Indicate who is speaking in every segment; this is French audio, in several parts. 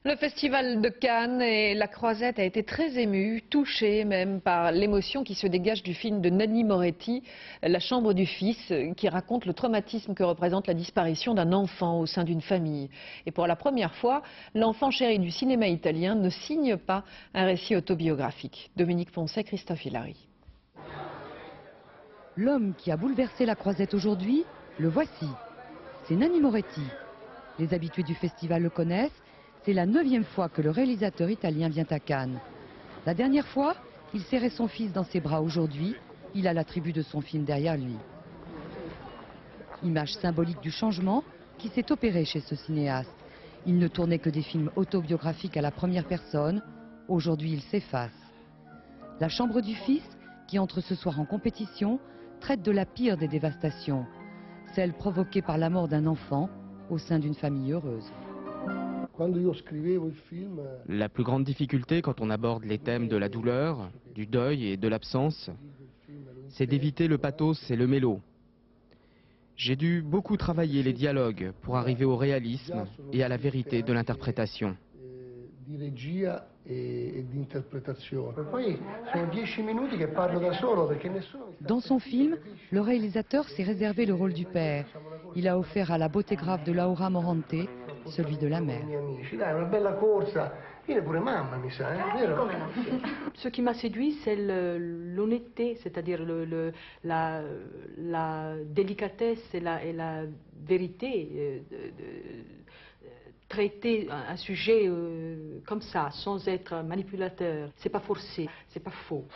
Speaker 1: Le festival de Cannes et la Croisette a été très ému, touché même par l'émotion qui se dégage du film de Nanni Moretti, La chambre du fils, qui raconte le traumatisme que représente la disparition d'un enfant au sein d'une famille. Et pour la première fois, l'enfant chéri du cinéma italien ne signe pas un récit autobiographique. Dominique Poncet, Christophe Hilary.
Speaker 2: L'homme qui a bouleversé la Croisette aujourd'hui, le voici. C'est Nanni Moretti. Les habitués du festival le connaissent. C'est la 9e fois que le réalisateur italien vient à Cannes. La dernière fois, il serrait son fils dans ses bras. Aujourd'hui, il a la tribu de son film derrière lui. Image symbolique du changement qui s'est opéré chez ce cinéaste. Il ne tournait que des films autobiographiques à la première personne. Aujourd'hui, il s'efface. La chambre du fils, qui entre ce soir en compétition, traite de la pire des dévastations, celle provoquée par la mort d'un enfant au sein d'une famille heureuse.
Speaker 3: La plus grande difficulté quand on aborde les thèmes de la douleur, du deuil et de l'absence, c'est d'éviter le pathos et le mélo. J'ai dû beaucoup travailler les dialogues pour arriver au réalisme et à la vérité de l'interprétation.
Speaker 2: Dans son film, le réalisateur s'est réservé le rôle du père. Il a offert à la beauté grave de Laura Morante celui de la mère.
Speaker 4: Ce qui m'a séduit, c'est l'honnêteté, c'est-à-dire la délicatesse et la vérité. Traiter un sujet comme ça, sans être manipulateur, c'est pas forcé, c'est pas faux.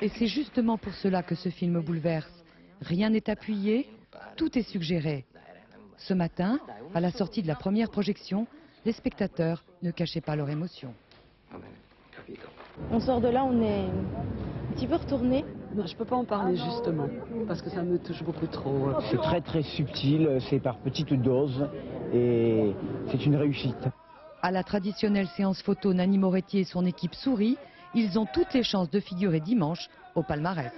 Speaker 2: Et c'est justement pour cela que ce film bouleverse. Rien n'est appuyé, tout est suggéré. Ce matin, à la sortie de la première projection, les spectateurs ne cachaient pas leur émotion.
Speaker 5: On sort de là, on est un petit peu retourné.
Speaker 6: Non, je ne peux pas en parler justement, parce que ça me touche beaucoup trop.
Speaker 7: C'est très très subtil, c'est par petites doses et c'est une réussite.
Speaker 2: À la traditionnelle séance photo, Nanni Moretti et son équipe sourient. Ils ont toutes les chances de figurer dimanche au palmarès.